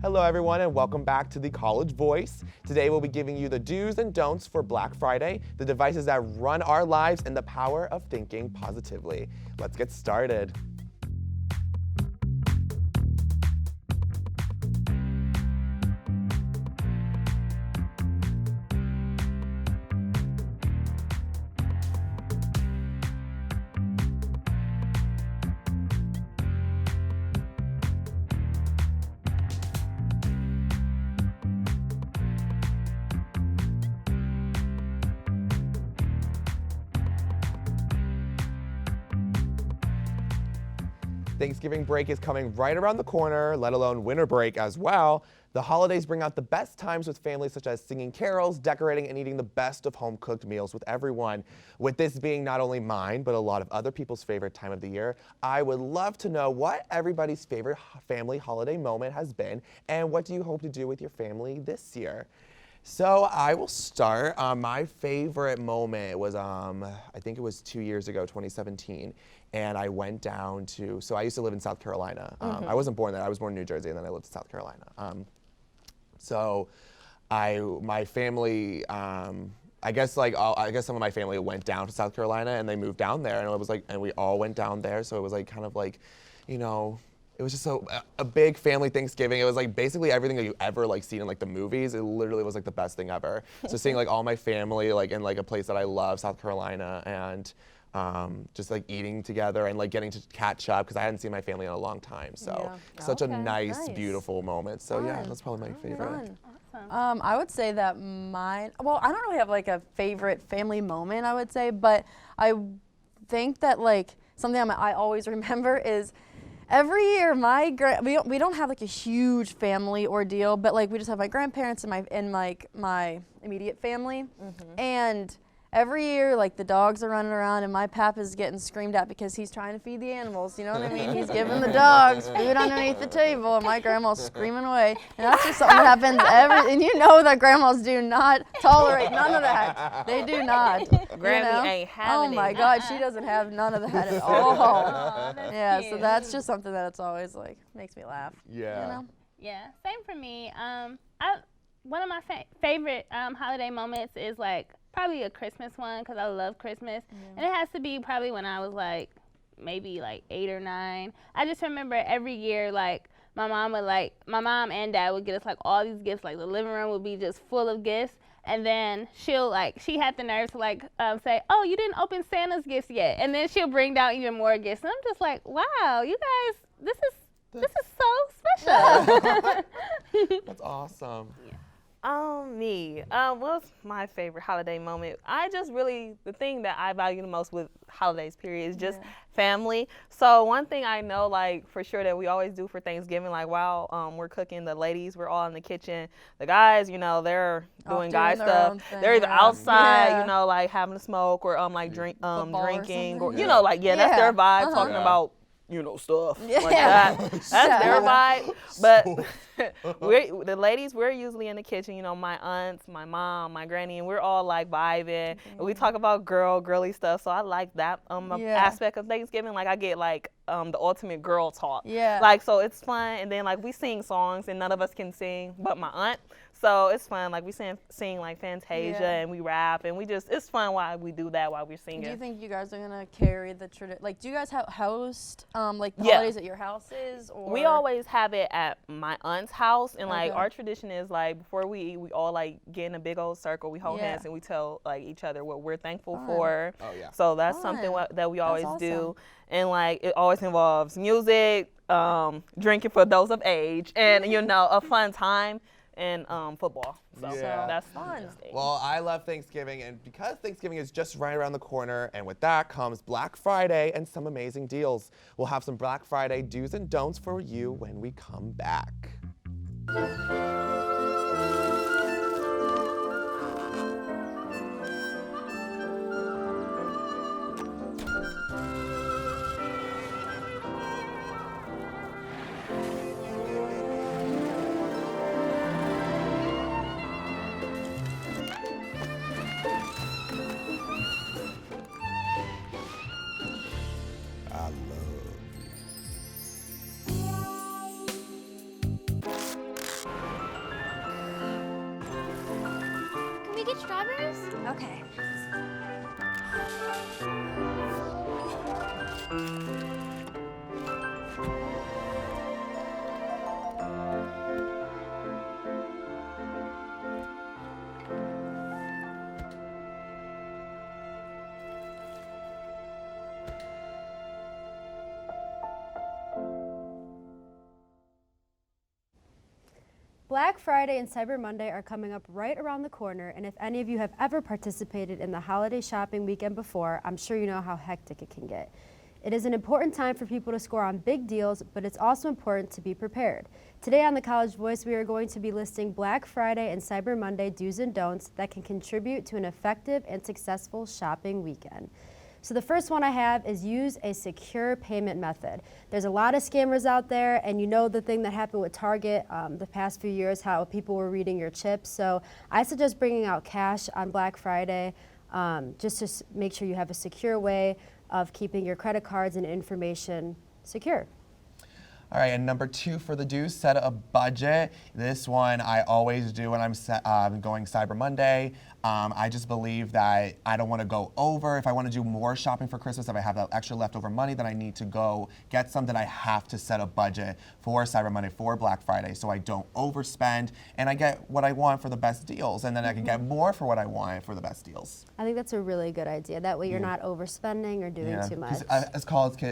Hello everyone and welcome back to the College Voice. Today we'll be giving you the do's and don'ts for Black Friday, the devices that run our lives, and the power of thinking positively. Let's get started. Thanksgiving break is coming right around the corner, let alone winter break as well. The holidays bring out the best times with families, such as singing carols, decorating, and eating the best of home-cooked meals with everyone. With this being not only mine, but a lot of other people's favorite time of the year, I would love to know what everybody's favorite family holiday moment has been, and what do you hope to do with your family this year? So I will start. My favorite moment was, I think it was 2 years ago, 2017, and I went down to, so I used to live in South Carolina. I wasn't born there, I was born in New Jersey, and then I lived in South Carolina. My family, I guess some of my family went down to South Carolina and they moved down there, and it was like, and we all went down there, so it was like kind of like, you know, it was just a big family Thanksgiving. It was like basically everything that you ever like seen in like the movies. It literally was like the best thing ever. So seeing like all my family like in like a place that I love, South Carolina, and just like eating together and like getting to catch up because I hadn't seen my family in a long time. So such a nice, beautiful moment. So yeah, that's probably my favorite. Awesome. I would say that well, I don't really have like a favorite family moment, I would say, but I think that like something I always remember is every year we don't have like a huge family ordeal, but like we just have my grandparents and my immediate family, and every year, like, the dogs are running around and my pap is getting screamed at because he's trying to feed the animals, you know what I mean? He's giving the dogs food underneath the table and my grandma's screaming away. And that's just something that happens and you know that grandmas do not tolerate none of that. They do not. Grammy ain't having it. Oh my God, she doesn't have none of that at all. Aw, that's Yeah, cute. so that's just something that's always like, makes me laugh. Yeah. You know? Yeah, same for me. One of my favorite holiday moments is like probably a Christmas one because I love Christmas, and it has to be probably when I was like maybe like 8 or 9. I just remember every year like my mom and dad would get us like all these gifts, like the living room would be just full of gifts, and then she had the nerve to like say, "Oh, you didn't open Santa's gifts yet," and then she'll bring down even more gifts, and I'm just like, wow, you guys, this is so special. That's awesome. Yeah. Me. What's my favorite holiday moment? The thing that I value the most with holidays, period, is just family. So one thing I know, like, for sure that we always do for Thanksgiving, like, while we're cooking, the ladies, we're all in the kitchen. The guys, you know, they're doing guy stuff. They're either outside, you know, like, having a smoke or, like, drinking. Or, you know, like, that's their vibe, talking about, you know, stuff like that. That's their vibe. But the ladies, we're usually in the kitchen, you know, my aunts, my mom, my granny, and we're all like vibing. And we talk about girly stuff. So I like that aspect of Thanksgiving. Like I get like the ultimate girl talk. Yeah. Like, so it's fun. And then like we sing songs and none of us can sing but my aunt. So it's fun. Like we sing like Fantasia and we rap and it's fun while we do that while we're singing. Do you think you guys are gonna carry the tradition? Like, do you guys host like the holidays at your houses? Or? We always have it at my aunt's house, and like our tradition is like before we eat, we all like get in a big old circle, we hold hands and we tell like each other what we're thankful for. Oh yeah. So that's something that we always do, and like it always involves music, drinking for those of age, and you know a fun time. And football. So that's fun. Well, I love Thanksgiving, and because Thanksgiving is just right around the corner, and with that comes Black Friday and some amazing deals. We'll have some Black Friday do's and don'ts for you when we come back. I love you. juice? Okay. Black Friday and Cyber Monday are coming up right around the corner, and if any of you have ever participated in the holiday shopping weekend before, I'm sure you know how hectic it can get. It is an important time for people to score on big deals, but it's also important to be prepared. Today on The College Voice, we are going to be listing Black Friday and Cyber Monday do's and don'ts that can contribute to an effective and successful shopping weekend. So the first one I have is use a secure payment method. There's a lot of scammers out there, and you know the thing that happened with Target the past few years, how people were reading your chips. So I suggest bringing out cash on Black Friday just to make sure you have a secure way of keeping your credit cards and information secure. All right, and number 2 for the do, set a budget. This one I always do when I'm going Cyber Monday. I just believe that I don't want to go over. If I want to do more shopping for Christmas, if I have that extra leftover money, then I need to go get some, then I have to set a budget for Cyber Monday, for Black Friday, so I don't overspend and I get what I want for the best deals, and then I can get more for what I want for the best deals. I think that's a really good idea. That way you're not overspending or doing too much. 'Cause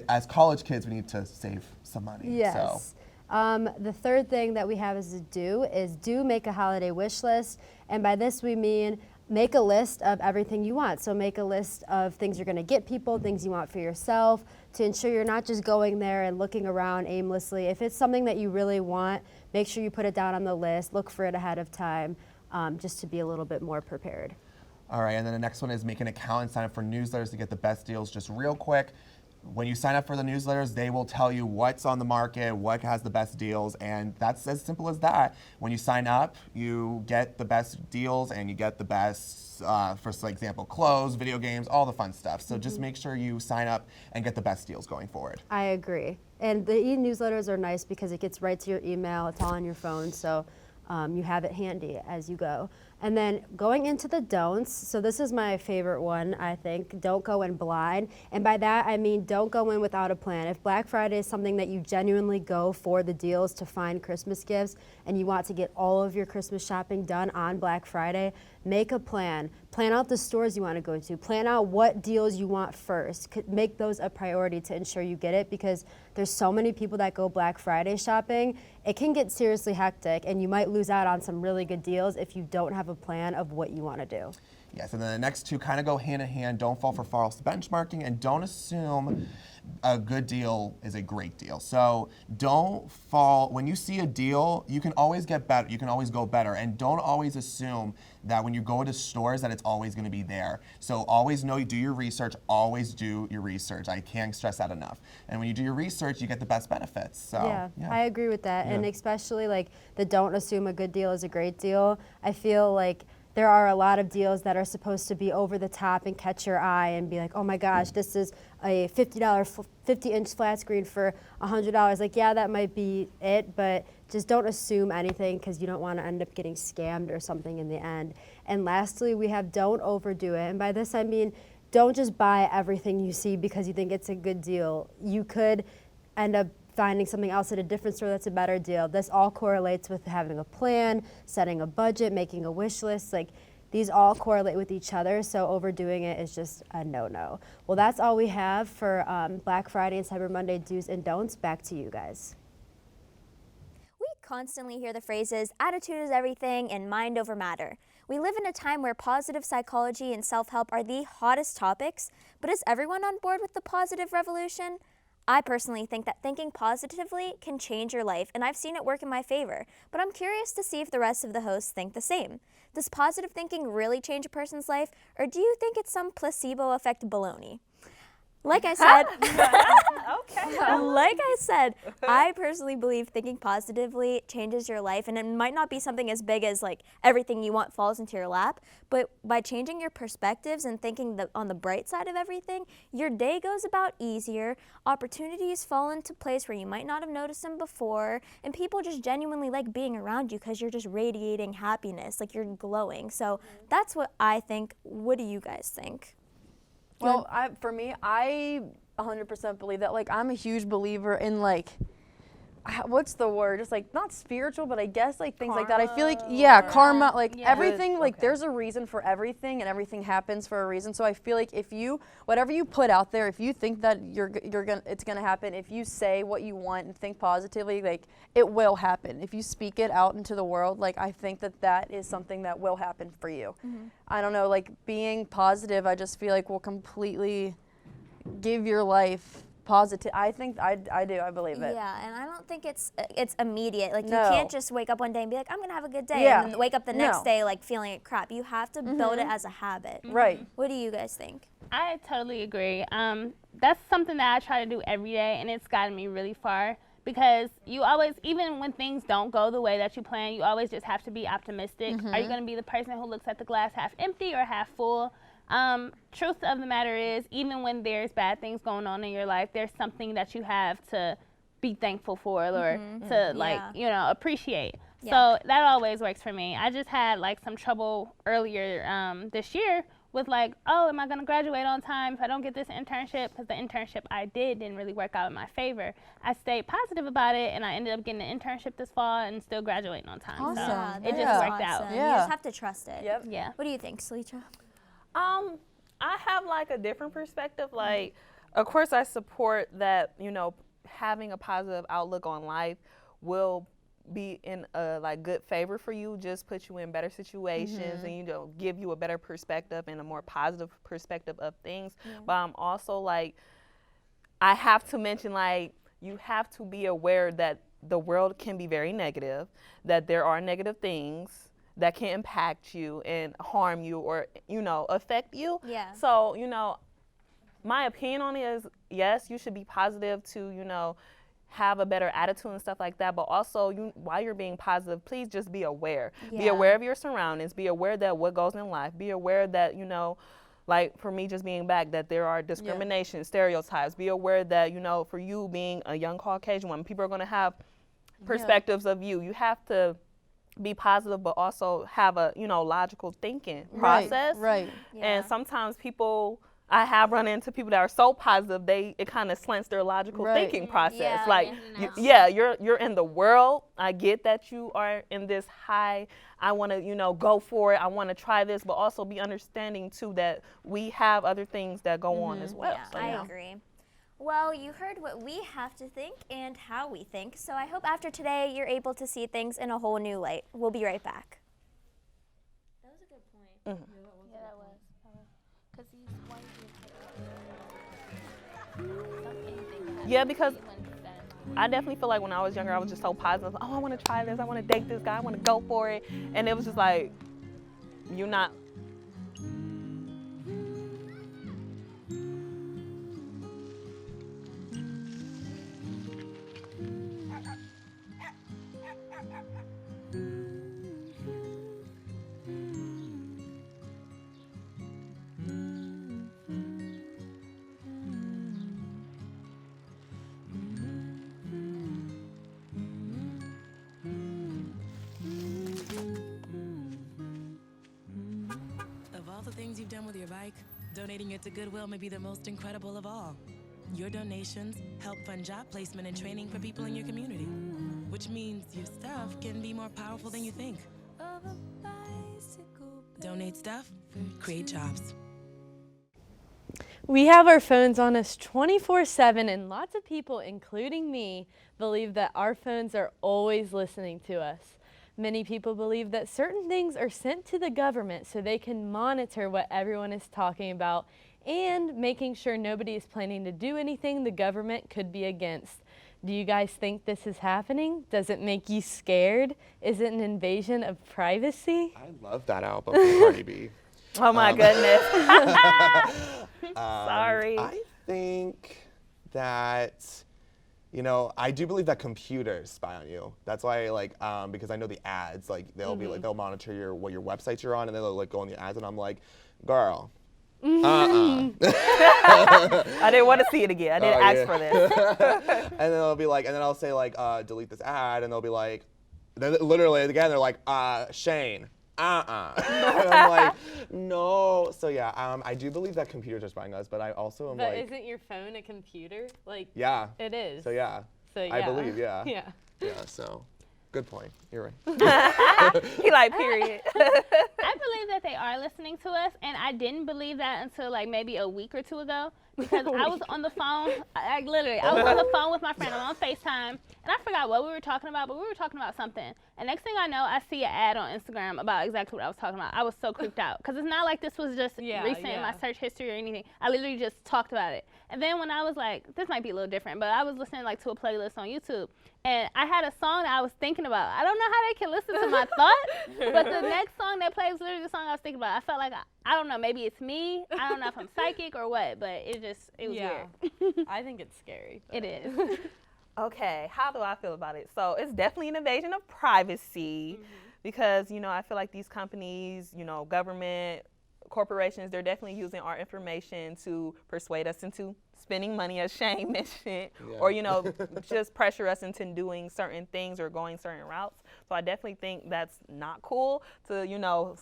as college kids, we need to save some money. Yes. So. The third thing that we have as a do is make a holiday wish list. And by this we mean make a list of everything you want. So make a list of things you're going to get people, things you want for yourself, to ensure you're not just going there and looking around aimlessly. If it's something that you really want, make sure you put it down on the list, look for it ahead of time, just to be a little bit more prepared. All right, and then the next one is make an account and sign up for newsletters to get the best deals. Just real quick, when you sign up for the newsletters, they will tell you what's on the market, what has the best deals, and that's as simple as that. When you sign up, you get the best deals and you get the best, for example, clothes, video games, all the fun stuff. So just make sure you sign up and get the best deals going forward. I agree. And the e-newsletters are nice because it gets right to your email, it's all on your phone, so you have it handy as you go. And then going into the don'ts, so this is my favorite one, I think. Don't go in blind. And by that, I mean don't go in without a plan. If Black Friday is something that you genuinely go for the deals to find Christmas gifts and you want to get all of your Christmas shopping done on Black Friday, make a plan. Plan out the stores you want to go to. Plan out what deals you want first. Make those a priority to ensure you get it, because there's so many people that go Black Friday shopping. It can get seriously hectic and you might lose out on some really good deals if you don't have a plan of what you want to do. Yes, and then the next two kind of go hand in hand. Don't fall for false benchmarking, and don't assume a good deal is a great deal. So don't fall, when you see a deal, you can always get better, you can always go better, and don't always assume that when you go to stores that it's always going to be there. So always know, do your research, always do your research. I can't stress that enough. And when you do your research, you get the best benefits. So yeah. I agree with that. Yeah. And especially like the don't assume a good deal is a great deal. I feel like there are a lot of deals that are supposed to be over the top and catch your eye and be like, oh my gosh, this is a $50 50-inch flat screen for $100. Like, yeah, that might be it, but just don't assume anything because you don't want to end up getting scammed or something in the end. And lastly, we have don't overdo it. And by this, I mean, don't just buy everything you see because you think it's a good deal. You could end up finding something else at a different store that's a better deal. This all correlates with having a plan, setting a budget, making a wish list. Like, these all correlate with each other, so overdoing it is just a no-no. Well, that's all we have for Black Friday and Cyber Monday do's and don'ts. Back to you guys. We constantly hear the phrases, attitude is everything and mind over matter. We live in a time where positive psychology and self-help are the hottest topics, but is everyone on board with the positive revolution? I personally think that thinking positively can change your life, and I've seen it work in my favor, but I'm curious to see if the rest of the hosts think the same. Does positive thinking really change a person's life, or do you think it's some placebo effect baloney? Like I said, Okay. like I said, I personally believe thinking positively changes your life, and it might not be something as big as like everything you want falls into your lap, but by changing your perspectives and thinking on the bright side of everything, your day goes about easier, opportunities fall into place where you might not have noticed them before, and people just genuinely like being around you because you're just radiating happiness, like you're glowing. So that's what I think. What do you guys think? Well, for me, I 100% believe that. Like, I'm a huge believer in like, what's the word? Just like not spiritual, but I guess like things like that. I feel like karma, like everything. Like there's a reason for everything, and everything happens for a reason. So I feel like if you, whatever you put out there, if you think that it's gonna happen, if you say what you want and think positively, like it will happen. If you speak it out into the world, like I think that is something that will happen for you. I don't know, like being positive, I just feel like will completely give your life positive. I think I do. I believe it. Yeah, and I don't think it's immediate. Like No. you can't just wake up one day and be like, I'm gonna have a good day, Yeah. and then wake up the next No. day like feeling like crap. You have to build it as a habit. Right. What do you guys think? I totally agree. That's something that I try to do every day, and it's gotten me really far because you always, even when things don't go the way that you plan, you always just have to be optimistic. Are you going to be the person who looks at the glass half empty or half full? Truth of the matter is, even when there's bad things going on in your life, there's something that you have to be thankful for or to like, you know, appreciate. Yeah. So that always works for me. I just had like some trouble earlier this year with like, oh, am I going to graduate on time if I don't get this internship? Because the internship I didn't really work out in my favor. I stayed positive about it, and I ended up getting an internship this fall and still graduating on time. Awesome. So Yeah, it that just is worked out. awesome. Yeah. You just have to trust it. Yep. Yeah. What do you think, Saleecha? I have like a different perspective. Like, of course, I support that, you know, having a positive outlook on life will be in a like good favor for you, just put you in better situations and, you know, give you a better perspective and a more positive perspective of things. But I'm also like, I have to mention, like, you have to be aware that the world can be very negative, that there are negative things that can impact you and harm you or, you know, affect you. Yeah. So, you know, my opinion on it is, yes, you should be positive to, you know, have a better attitude and stuff like that. But also, while you're being positive, please just be aware. Be Yeah. aware of your surroundings. Be aware that what goes in life. Be aware that, you know, like for me just being back, that there are discrimination, stereotypes. Be aware that, you know, for you being a young Caucasian woman, people are going to have perspectives of you. You have to be positive, but also have a, you know, logical thinking process. Right. And sometimes people, I have run into people that are so positive, it kind of slants their logical thinking process. Yeah. Like, you're in the world. I get that you are in this high, I want to, you know, go for it. I want to try this, but also be understanding too that we have other things that go on as well. Yeah, So, I agree. Well, you heard what we have to think and how we think, so I hope after today you're able to see things in a whole new light. We'll be right back. That was a good point. Yeah, that was. Because these white people. Yeah, because I definitely feel like when I was younger, I was just so positive. Oh, I want to try this. I want to date this guy. I want to go for it. And it was just like, you're not. Of all the things you've done with your bike, donating it to Goodwill may be the most incredible of all. Your donations help fund job placement and training for people in your community, which means your stuff can be more powerful than you think. Donate stuff, create jobs. We have our phones on us 24/7, and lots of people, including me, believe that our phones are always listening to us. Many people believe that certain things are sent to the government so they can monitor what everyone is talking about and making sure nobody is planning to do anything the government could be against. Do you guys think this is happening? Does it make you scared? Is it an invasion of privacy? I love that album from Cardi B. Oh my goodness. Sorry. I think that, I do believe that computers spy on you. That's why, because I know the ads, they'll be they'll monitor what your websites you're on, and they'll go on the ads, and I'm like, girl. I didn't want to see it again. I didn't ask for this. And then they'll be like, and then I'll say delete this ad, and they'll be like, then literally again they're like, Shane, And I'm like, no. So yeah, I do believe that computers are spying on us, but I also am But isn't your phone a computer? Yeah. It is. So yeah. So yeah. I believe, yeah. Yeah. Yeah. So, good point. You're right. He like, period. I believe that they are listening to us, and I didn't believe that until maybe a week or two ago, because I was on the phone. I was on the phone with my friend. I'm on FaceTime, and I forgot what we were talking about, but we were talking about something. And next thing I know, I see an ad on Instagram about exactly what I was talking about. I was so creeped out, because it's not like this was just recent in my search history or anything. I literally just talked about it. And then when I was like, this might be a little different, but I was listening to a playlist on YouTube, and I had a song that I was thinking about. I don't know how they can listen to my thoughts, but the next song they played was literally the song I was thinking about. I felt like, I don't know, maybe it's me. I don't know if I'm psychic or what, but it was weird. I think it's scary. It is. Okay, how do I feel about it? So it's definitely an invasion of privacy because, I feel like these companies, government, corporations, they're definitely using our information to persuade us into spending money, as Shane mentioned, or, just pressure us into doing certain things or going certain routes. So I definitely think that's not cool to,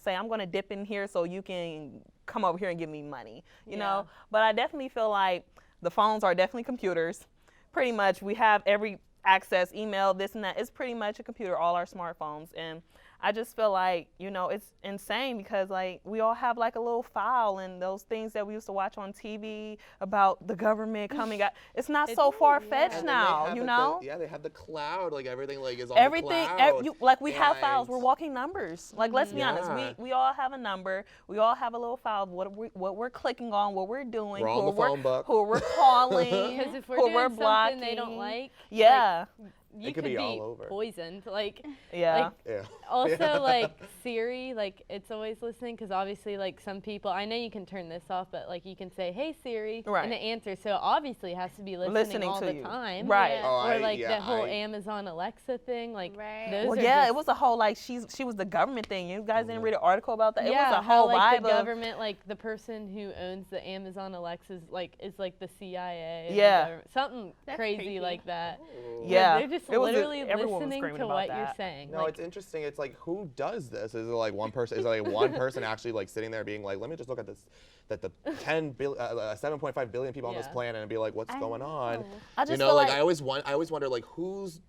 say I'm going to dip in here so you can come over here and give me money, you know. But I definitely feel like the phones are definitely computers. Pretty much we have every access, email, this and that. It's pretty much a computer, all our smartphones. And I just feel like, it's insane because we all have a little file and those things that we used to watch on TV about the government coming out. It's not so far-fetched now, they have the cloud, everything is on everything, the cloud. we have files, we're walking numbers. Let's be honest, we all have a number, we all have a little file of what we're clicking on, what we're doing, we're on the phone book. who we're calling, Because if we're who doing we're something blocking. they don't like, you could be all over. poisoned. Yeah. Also, Siri, it's always listening because obviously, some people, I know you can turn this off, but you can say, "Hey Siri," and it answers. So obviously, it has to be listening all to the you. time, right? Or the whole Amazon Alexa thing, those. Well, are it was a whole she was the government thing. You guys didn't read an article about that? It was a how whole vibe the government, the person who owns the Amazon Alexas, is the CIA. Yeah. Something That's crazy creepy. like that. Yeah. They're just Everyone was listening screaming to about what that. you're saying. No, it's interesting. It's who does this? Is it one person? Is it one person actually sitting there being let me just look at this, that the 7.5 billion people on this planet and be what's going on? I just feel I always wonder who's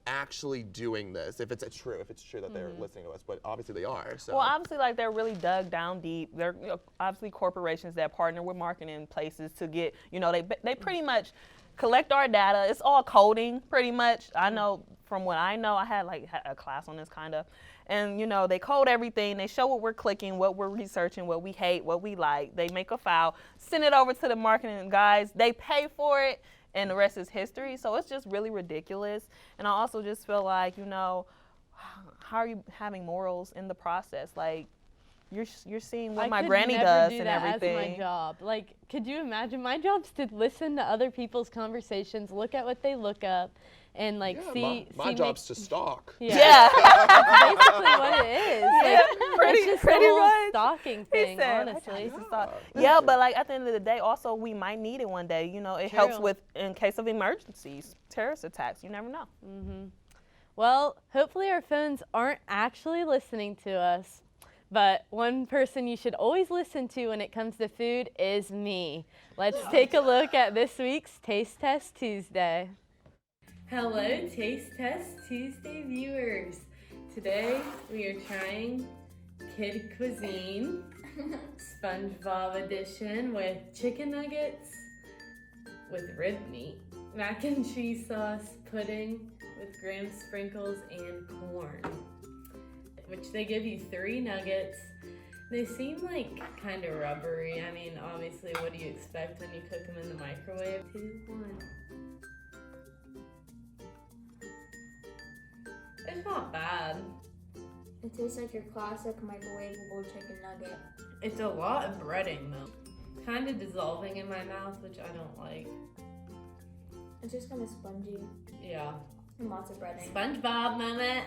actually doing this, if it's true that they're listening to us, but obviously they are. So. Well, obviously, they're really dug down deep. They're obviously corporations that partner with marketing places to get, they pretty much collect our data. It's all coding, pretty much. I know from what I know, I had a class on this kind of, and they code everything. They show what we're clicking, what we're researching, what we hate, what we like. They make a file, send it over to the marketing guys. They pay for it. And the rest is history. So it's just really ridiculous. And I also just feel how are you having morals in the process? You're seeing what my granny does and everything. As my job. Could you imagine? My job's to listen to other people's conversations, look at what they look up, and see. My job's to stalk. Yeah. That's basically what it is. Pretty it's just the whole much. stalking thing, honestly. Yeah, but at the end of the day, also we might need it one day. It helps with in case of emergencies, terrorist attacks. You never know. Well, hopefully our phones aren't actually listening to us. But one person you should always listen to when it comes to food is me. Let's take a look at this week's Taste Test Tuesday. Hello, Taste Test Tuesday viewers. Today we are trying Kid Cuisine SpongeBob edition with chicken nuggets with rib meat, mac and cheese sauce, pudding with graham sprinkles and corn, which they give you 3 nuggets. They seem kind of rubbery. I mean, obviously, what do you expect when you cook them in the microwave? 2, 1. It's not bad. It tastes like your classic microwavable chicken nugget. It's a lot of breading, though. kind of dissolving in my mouth, which I don't like. It's just kind of spongy Yeah. and lots of breading. SpongeBob moment.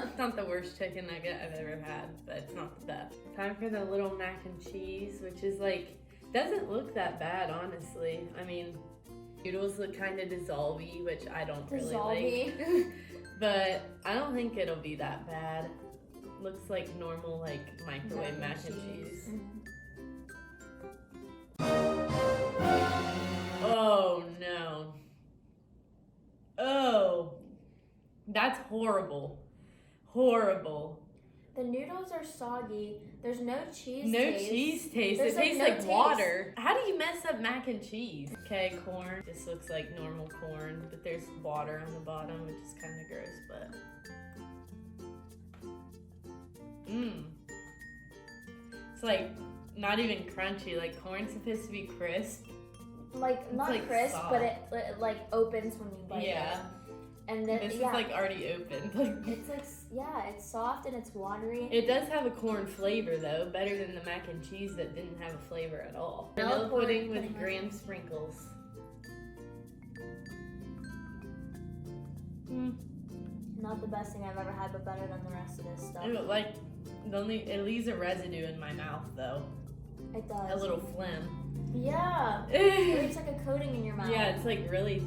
It's not the worst chicken nugget I've ever had, but it's not the best. Time for the little mac and cheese, which is like, doesn't look that bad, honestly. I mean, noodles look kind of dissolvey, which I don't really like. But I don't think it'll be that bad. Looks like normal, like microwave mac and cheese. Oh no. Oh, that's horrible. Horrible. The noodles are soggy. There's no cheese No taste. cheese taste. There's It tastes no like taste. water. How do you mess up mac and cheese? Okay, corn. This looks like normal corn, but there's water on the bottom, which is kind of gross, but. It's like not even crunchy. Like corn's supposed to be crisp. Like, not like crisp, soft. but it like opens when you bite Yeah. it. And then, This is yeah, like already opened. it's like, yeah, it's soft and it's watery. It does have a corn flavor though, better than the mac and cheese that didn't have a flavor at all. No Vanilla corn pudding pudding. with graham sprinkles. Not the best thing I've ever had, but better than the rest of this stuff. Ew, like, it leaves a residue in my mouth though. It does. A little phlegm. Yeah. It leaves like a coating in your mouth. Yeah, it's like really.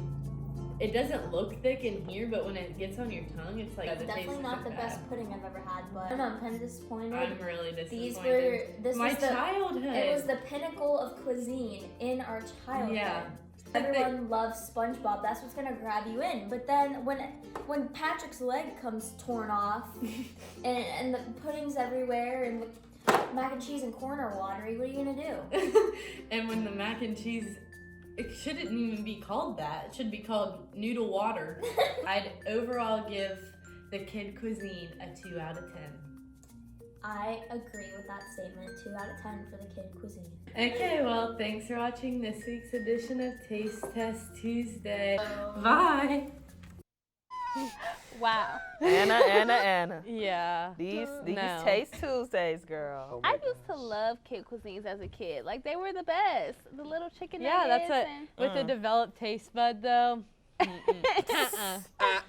It doesn't look thick in here, but when it gets on your tongue, it's like the taste Definitely not the isn't bad. best pudding I've ever had, but I don't know, I'm kind of disappointed. I'm really These disappointed. were, this My was the, childhood. it was the pinnacle of cuisine in our childhood. Yeah. Everyone loves SpongeBob. That's what's gonna grab you in. But then when Patrick's leg comes torn off, and the pudding's everywhere, and the mac and cheese and corn are watery, what are you gonna do? And when the mac and cheese, it shouldn't even be called that. It should be called noodle water. I'd overall give the kid cuisine a 2 out of 10. I agree with that statement. 2 out of 10 for the kid cuisine. Okay, well, thanks for watching this week's edition of Taste Test Tuesday. Bye. Wow. Anna. Yeah. These No. Taste Tuesdays, girl. I used to love kid cuisines as a kid. Like, they were the best. The little chicken Yeah, nuggets. that's what. and With a developed taste bud, though.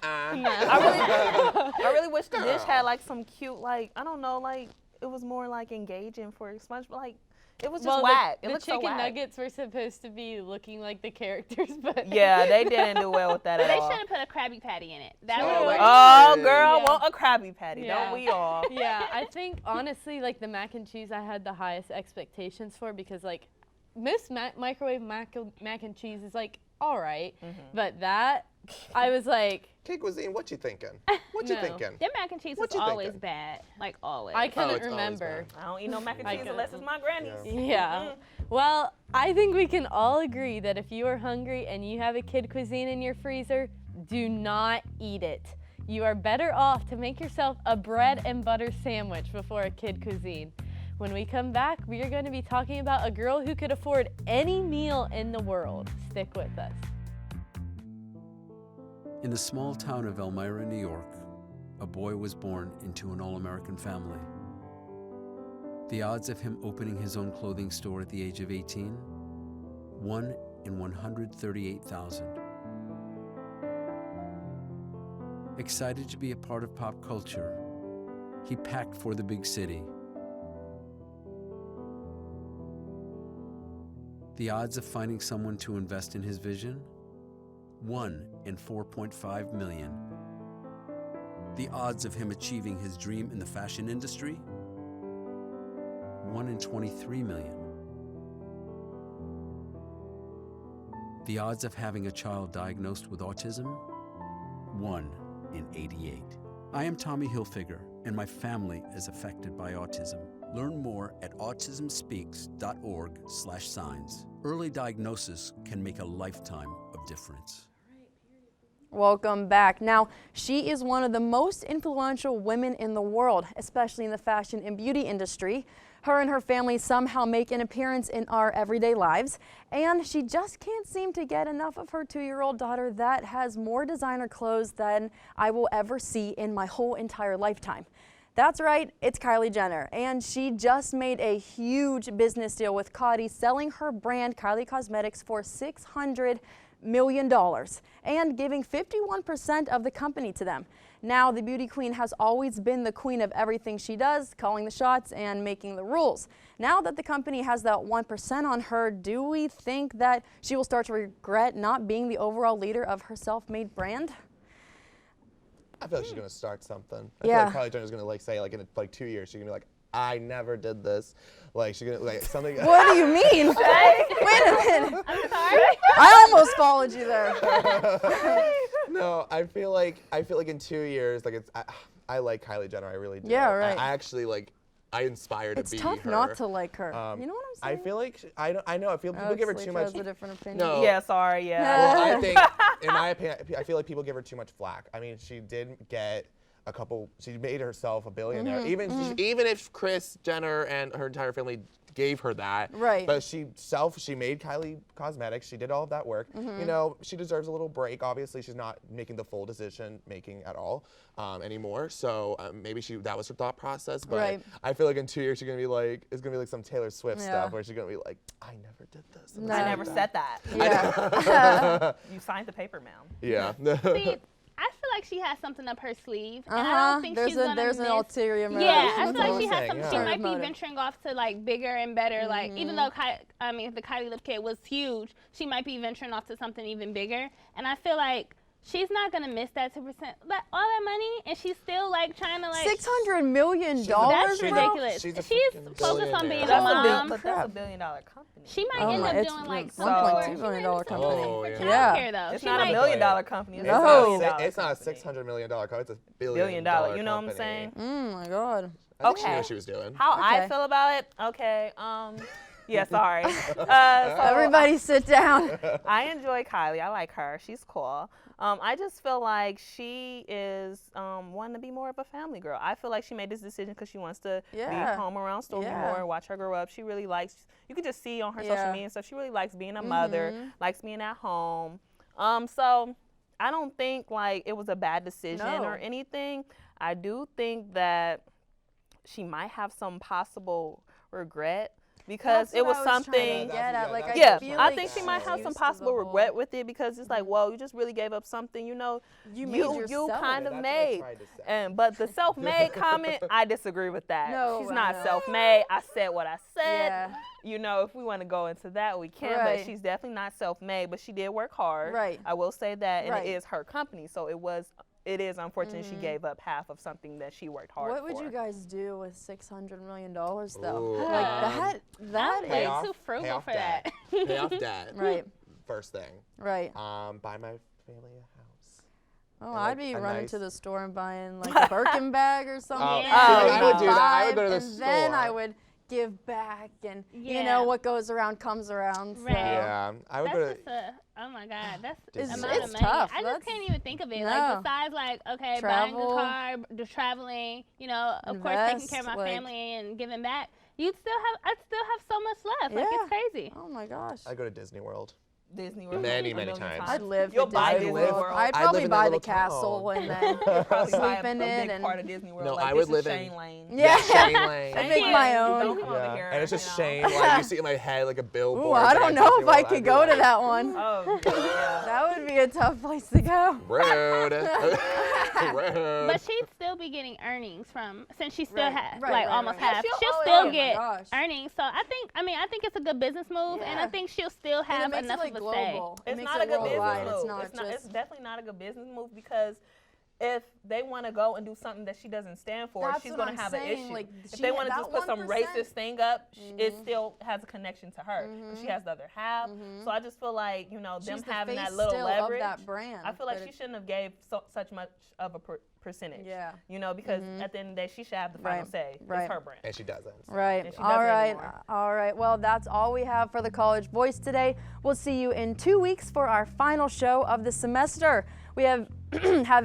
I really wish the dish had like some cute, like, I don't know, like it was more like engaging for SpongeBob. Like it was just whack. It The looked so chicken whack. nuggets were supposed to be looking like the characters, but Yeah, they didn't do well with that at They all. should have put a Krabby Patty in it. That Oh, would have like- worked. Oh, Yeah. girl, Yeah. want a Krabby Patty, Yeah. don't we all? yeah, I think honestly, like the mac and cheese, I had the highest expectations for because like most microwave mac and cheese is like all right, but that I was like Kid cuisine, what you thinking? What you No. thinking? Their mac and cheese What was you always thinking? bad. Like, always. I Oh, couldn't it's always remember. I don't eat no mac and I cheese get unless it. it's my granny's. Yeah. Well, I think we can all agree that if you are hungry and you have a kid cuisine in your freezer, do not eat it. You are better off to make yourself a bread and butter sandwich before a kid cuisine. When we come back, we are going to be talking about a girl who could afford any meal in the world. Stick with us. In the small town of Elmira, New York, a boy was born into an all-American family. The odds of him opening his own clothing store at the age of 18? 1 in 138,000. Excited to be a part of pop culture, he packed for the big city. The odds of finding someone to invest in his vision? 1 in 4.5 million. The odds of him achieving his dream in the fashion industry? 1 in 23 million. The odds of having a child diagnosed with autism? 1 in 88. I am Tommy Hilfiger, and my family is affected by autism. Learn more at autismspeaks.org/signs. Early diagnosis can make a lifetime of difference. Welcome back. Now, she is one of the most influential women in the world, especially in the fashion and beauty industry. Her and her family somehow make an appearance in our everyday lives, and she just can't seem to get enough of her 2-year-old daughter that has more designer clothes than I will ever see in my whole entire lifetime. That's right, it's Kylie Jenner, and she just made a huge business deal with Coty, selling her brand Kylie Cosmetics for $600 million and giving 51% of the company to them. Now, the beauty queen has always been the queen of everything she does, calling the shots and making the rules. Now that the company has that 1% on her, do we think that she will start to regret not being the overall leader of her self-made brand? I feel like she's gonna start something. I Yeah. feel like Kylie Jenner's gonna like say like in like 2 years she's gonna be like, I never did this. Like she's gonna like something. What do you mean? Wait a minute. I'm sorry. I almost followed you there. No, I feel like in 2 years, like I like Kylie Jenner, I really do. Yeah, right. I actually like, I aspire to It's be tough her. not to like her. You know what I'm saying? I feel like I know. I feel people give her too much. Has a different opinion. No. Yeah, sorry, yeah. Well, I think, in my opinion, I feel like people give her too much flack. I mean, she did get a couple. She made herself a billionaire. Mm-hmm, Even if Kris Jenner and her entire family gave her that. Right. But she made Kylie Cosmetics. She did all of that work. Mm-hmm. You know, she deserves a little break. Obviously, she's not making the full decision making at all anymore. So maybe that was her thought process. But Right. I feel like in 2 years she's gonna be like, it's gonna be like some Taylor Swift Yeah. stuff where she's gonna be like, I never did this. No. I never said that. Yeah. You signed the paper, ma'am. Yeah. See, I feel like she has something up her sleeve, and I don't think There's she's gonna there's an miss. ulterior motive. Yeah, I That's feel what like I'm she has saying, something. yeah. She might be Motive. venturing off to like bigger and better. Like even though the Kylie lip kit was huge, she might be venturing off to something even bigger. And I feel like she's not gonna miss that 2%, like all that money, and she's still like trying to like. $600 million. That's She's a- ridiculous. she's a She's freaking focused on being a billionaire. mom. But that's $1 billion company. She might Oh end my- up it's doing like $1.2 $1.2 million company. Oh, for yeah. Yeah. childcare though. It's She not might, $1 million company. It's No. $1 billion It's not a company. $600 million company. It's a $1 billion billion. You know what I'm company. saying? Oh my God. I think she knew Okay. what she was doing. How I Okay. feel about it? Okay. Yeah, sorry. So Everybody sit down. I enjoy Kylie. I like her. She's cool. I just feel like she is wanting to be more of a family girl. I feel like she made this decision because she wants to Yeah. be home around Stormy Yeah. more, watch her grow up. She really likes, you can just see on her Yeah. social media and stuff, she really likes being a mother, likes being at home. So I don't think like it was a bad decision No. or anything. I do think that she might have some possible regret because That's it what was I was trying to something. get at. Like, Yeah, feel I like think she she's might have used some to possible the whole- regret with it because it's like, well, you just really gave up something, you know, You made you yourself. kind of That's what I made. tried to say. But the self-made comment, I disagree with that. No, she's I not know. self-made. I said what I said. Yeah. You know, if we want to go into that, we can. Right. But she's definitely not self-made. But she did work hard. Right. I will say that, and Right. it is her company, so it is unfortunate she gave up half of something that she worked hard What would for. you guys do with $600 million though? Ooh, Like that I'm Pay way is off- too pay frugal off for debt. that. Pay off debt. right, First thing. right. Buy my family a house. Oh, and, I'd like, be a running nice- to the store and buying like a Birkin bag or something. Oh, Yeah. see, I would do that. I would go to the and then I store. would give back, and you Yeah. know what goes around comes around. So. Right. Yeah, I would go That's to. just oh my God, that's It's- the amount of it's money. tough. I That's- just can't even think of it. No. Like besides like, okay, buying Travel. a car, traveling, you know, of course taking care of my Invest, like- family and giving back. I'd still have so much left. Like Yeah. it's crazy. Oh my gosh. I go to Disney World. Disney World. Many, A many million times. I'd live You'll at buy Disney Disney World. World. I'd I'd live probably in that buy the little castle town. and then Probably buy sleep in a it big and part of Disney World. No, like, I would this live is in- Shane Lane. yeah. Shane Lane. I'd make my Don't own. come over Yeah. here, And it's just you know. Shane. Like you see in my head like a billboard. Ooh, I don't know if I could go to that one. Oh, yeah. That would be a tough place to go. Rude. Rude. But she'd still be getting earnings from since she still Right, has right, like right, almost right. half. Yeah, She'll oh, still yeah. Oh get my gosh. earnings. So I think it's a good business move, and I Yeah. think she'll still And have it makes enough it like of a say. global. It It's makes not it a good worldwide. business move. It's not It's just. definitely not a good business move because if they want to go and do something that she doesn't stand for, That's she's what going I'm to have saying, an issue. like, if she they had want to that just put some 1%. racist thing up, it still has a connection to her. But she has the other half. So I just feel like, them She's the having that face little still leverage. of that brand. I feel like but she it- shouldn't have gave such much of a percentage. Yeah. Because at the end of the day, she should have the final Right, say. right. It's her brand. And she doesn't. so. Right. And she All doesn't right. anymore. All right. Well, that's all we have for the College Voice today. We'll see you in 2 weeks for our final show of the semester. We have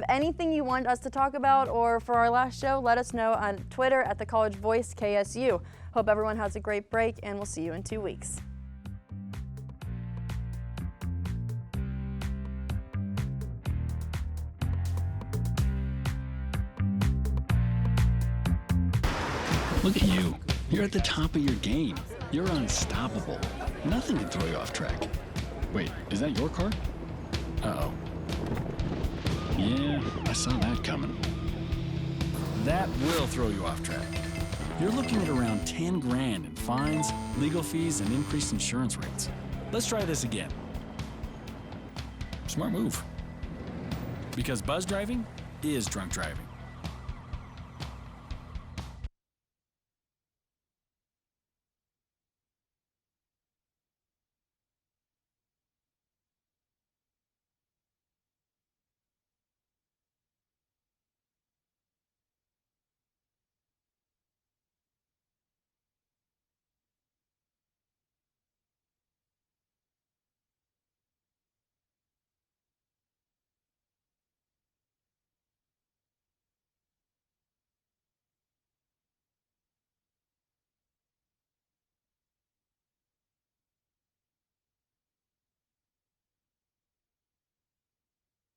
anything you want us to talk about or for our last show, let us know on Twitter at the College Voice KSU. Hope everyone has a great break, and we'll see you in 2 weeks. Look at you. You're at the top of your game. You're unstoppable. Nothing can throw you off track. Wait, is that your car? Uh-oh. Yeah, I saw that coming. That will throw you off track. You're looking at around 10 grand in fines, legal fees, and increased insurance rates. Let's try this again. Smart move. Because buzz driving is drunk driving.